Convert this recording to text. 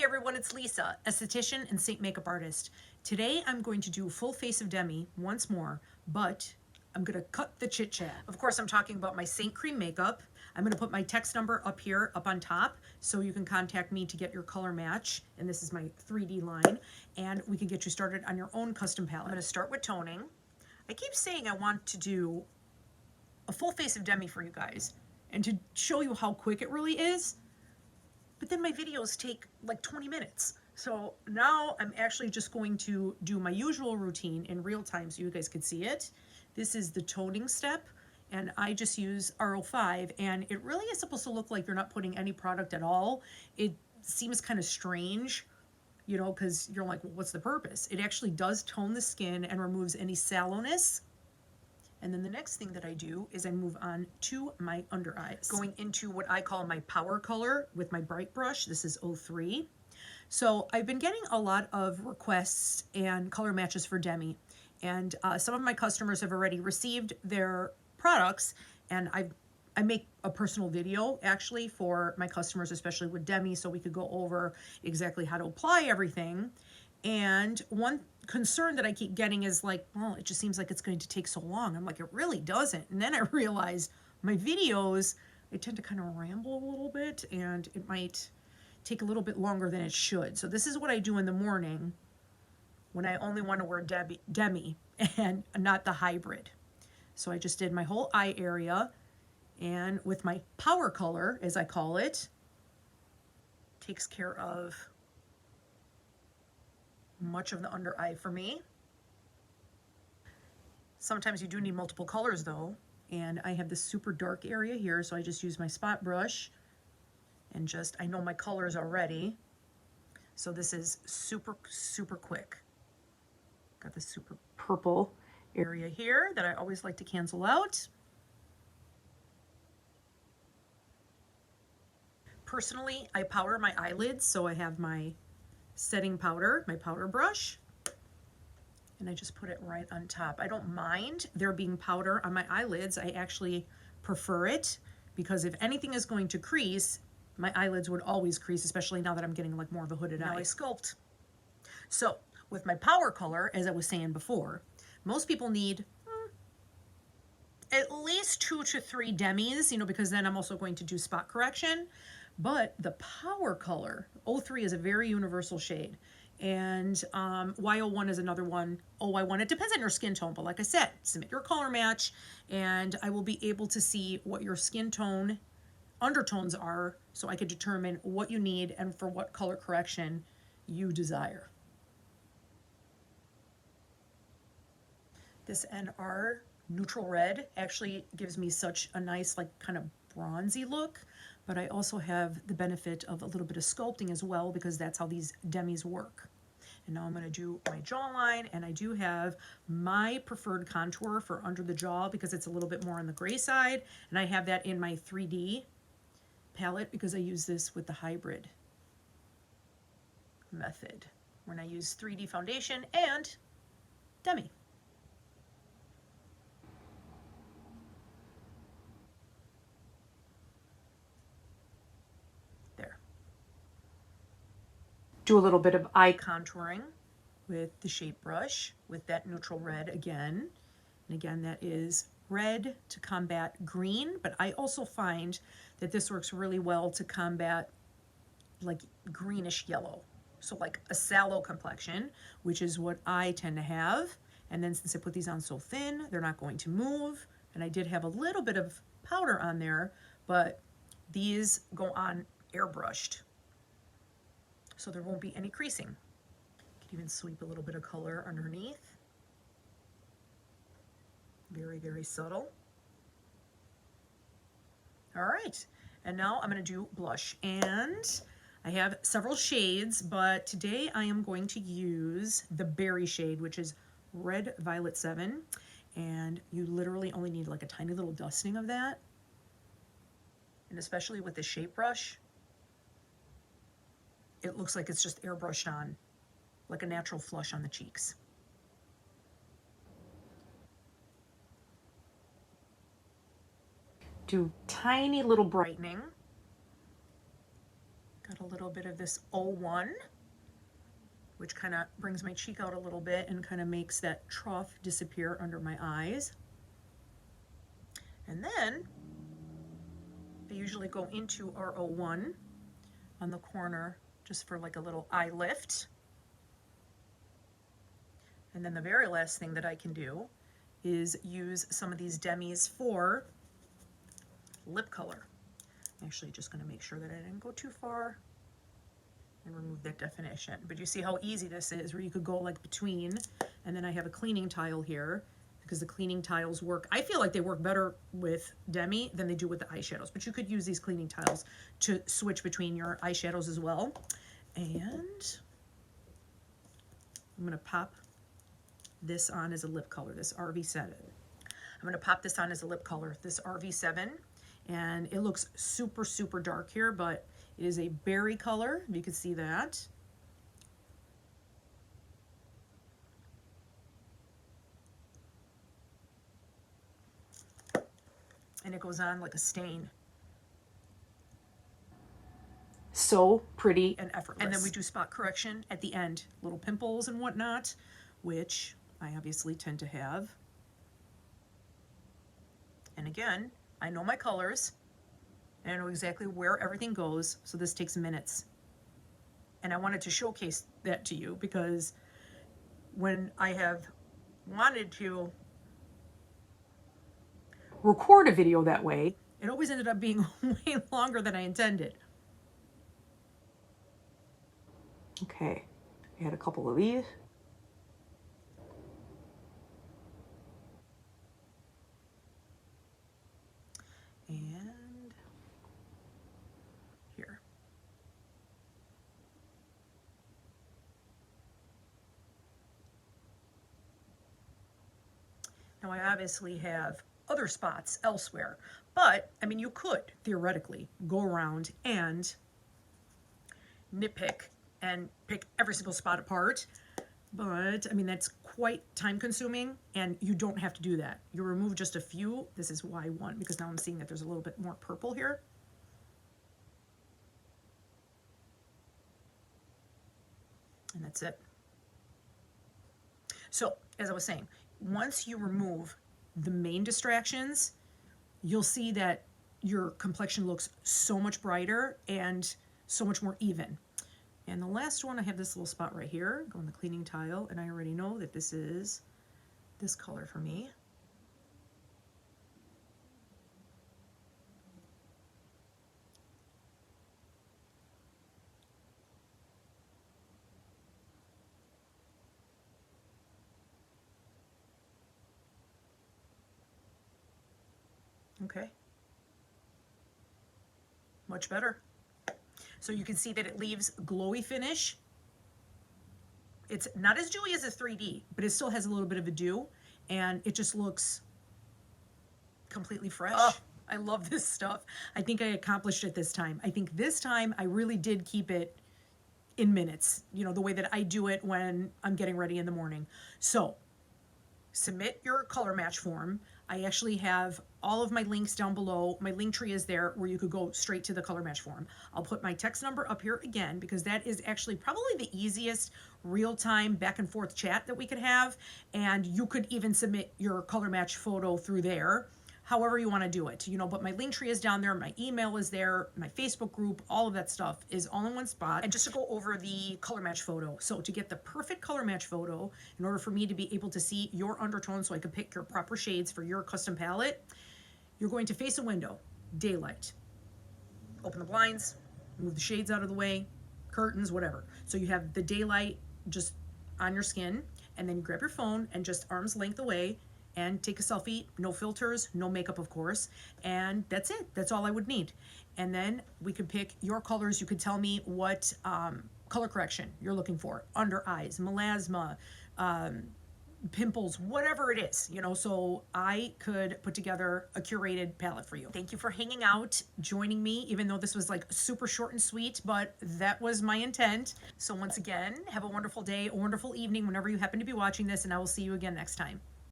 everyone, it's Lisa, esthetician and SEINT Makeup artist. Today I'm going to do a full face of Demi once more, but I'm going to cut the chit chat. Of course, I'm talking about my SEINT cream makeup. I'm going to put my text number up here, up on top, so you can contact me to get your color match. And this is my 3D line, and we can get you started on your own custom palette. I'm going to start with toning. I keep saying I want to do a full face of Demi for you guys and to show you how quick it really is. But then my videos take like 20 minutes. So now I'm actually just going to do my usual routine in real time so you guys can see it. This is the toning step, and I just use RO5, and it really is supposed to look like you're not putting any product at all. It seems kind of strange, you know, because you're like, well, what's the purpose? It actually does tone the skin and removes any sallowness. And then the next thing that I do is I move on to my under eyes, going into what I call my power color with my bright brush. This is 03. So I've been getting a lot of requests and color matches for Demi. And some of my customers have already received their products, and I make a personal video actually for my customers, especially with Demi, so we could go over exactly how to apply everything. And one concern that I keep getting is like, well, it just seems like it's going to take so long. I'm like, it really doesn't. And then I realized my videos, I tend to kind of ramble a little bit, and it might take a little bit longer than it should. So this is what I do in the morning when I only want to wear Demi and not the hybrid. So I just did my whole eye area, and with my power color, as I call it, takes care of much of the under eye for me. Sometimes you do need multiple colors though, and I have this super dark area here, so I just use my spot brush and just, I know my colors already, so this is super quick. Got this super purple area here that I always like to cancel out. Personally, I powder my eyelids, so I have my setting powder, my powder brush, and I just put it right on top. I don't mind there being powder on my eyelids. I actually prefer it, because if anything is going to crease, my eyelids would always crease, especially now that I'm getting like more of a hooded eye. Now I sculpt. So with my power color, as I was saying before, most people need at least 2 to 3 Demis, you know, because then I'm also going to do spot correction. But the power color, 03 is a very universal shade. And Y01 is another one. OY1, it depends on your skin tone. But like I said, submit your color match, and I will be able to see what your skin tone undertones are, so I could determine what you need and for what color correction you desire. This NR neutral red actually gives me such a nice, like, kind of bronzy look, but I also have the benefit of a little bit of sculpting as well, because that's how these Demis work. And now I'm going to do my jawline, and I do have my preferred contour for under the jaw because it's a little bit more on the gray side, and I have that in my 3D palette because I use this with the hybrid method when I use 3D foundation and Demi. There. Do a little bit of eye contouring with the shape brush with that neutral red again. And again, that is red to combat green, but I also find that this works really well to combat like greenish yellow. So like a sallow complexion, which is what I tend to have. And then since I put these on so thin, they're not going to move. And I did have a little bit of powder on there, but these go on airbrushed, so there won't be any creasing. You can even sweep a little bit of color underneath. Very subtle. All right, and now I'm going to do blush, and I have several shades, but today I am going to use the berry shade, which is Red Violet 7, and you literally only need like a tiny little dusting of that, and especially with the shape brush, it looks like it's just airbrushed on, like a natural flush on the cheeks. Do tiny little brightening. Got a little bit of this 01, which kind of brings my cheek out a little bit and kind of makes that trough disappear under my eyes. And then I usually go into our 01 on the corner just for like a little eye lift. And then the very last thing that I can do is use some of these demis for lip color. I'm actually just going to make sure that I didn't go too far and remove that definition. But you see how easy this is, where you could go like between, and then I have a cleaning tile here because the cleaning tiles work. I feel like they work better with Demi than they do with the eyeshadows, but you could use these cleaning tiles to switch between your eyeshadows as well. And I'm going to pop this on as a lip color, this RV7. I'm going to pop this on as a lip color, this RV7, and it looks super, super dark here, but it is a berry color. You can see that. And it goes on like a stain. So pretty and effortless. And then we do spot correction at the end, little pimples and whatnot, which I obviously tend to have. And again, I know my colors, and I know exactly where everything goes, so this takes minutes. And I wanted to showcase that to you because when I have wanted to record a video that way, it always ended up being way longer than I intended. Okay, I had a couple of these. And here. Now I obviously have other spots elsewhere, but I mean, you could theoretically go around and nitpick and pick every single spot apart, but I mean, that's quite time consuming and you don't have to do that. You remove just a few. This is Y1 because now I'm seeing that there's a little bit more purple here. And that's it. So as I was saying, once you remove the main distractions, you'll see that your complexion looks so much brighter and so much more even. And the last one, I have this little spot right here, go in the cleaning tile, and I already know that this is this color for me. Okay. Much better. So you can see that it leaves glowy finish. It's not as dewy as a 3D, but it still has a little bit of a dew, and it just looks completely fresh. Oh, I love this stuff. I think I accomplished it this time. I think this time I really did keep it in minutes, you know, the way that I do it when I'm getting ready in the morning. So submit your color match form. I actually have all of my links down below. My link tree is there where you could go straight to the color match form. I'll put my text number up here again because that is actually probably the easiest real-time back and forth chat that we could have. And you could even submit your color match photo through there, however you want to do it, you know, but my link tree is down there, my email is there, my Facebook group, all of that stuff is all in one spot. And just to go over the color match photo. So to get the perfect color match photo, in order for me to be able to see your undertones so I can pick your proper shades for your custom palette, you're going to face a window, daylight. Open the blinds, move the shades out of the way, curtains, whatever. So you have the daylight just on your skin, and then you grab your phone and just arm's length away and take a selfie, no filters, no makeup, of course, and that's it. That's all I would need. And then we could pick your colors. You could tell me what color correction you're looking for, under eyes, melasma, pimples, whatever it is, you know, so I could put together a curated palette for you. Thank you for hanging out, joining me, even though this was like super short and sweet, but that was my intent. So once again, have a wonderful day, a wonderful evening, whenever you happen to be watching this, and I will see you again next time.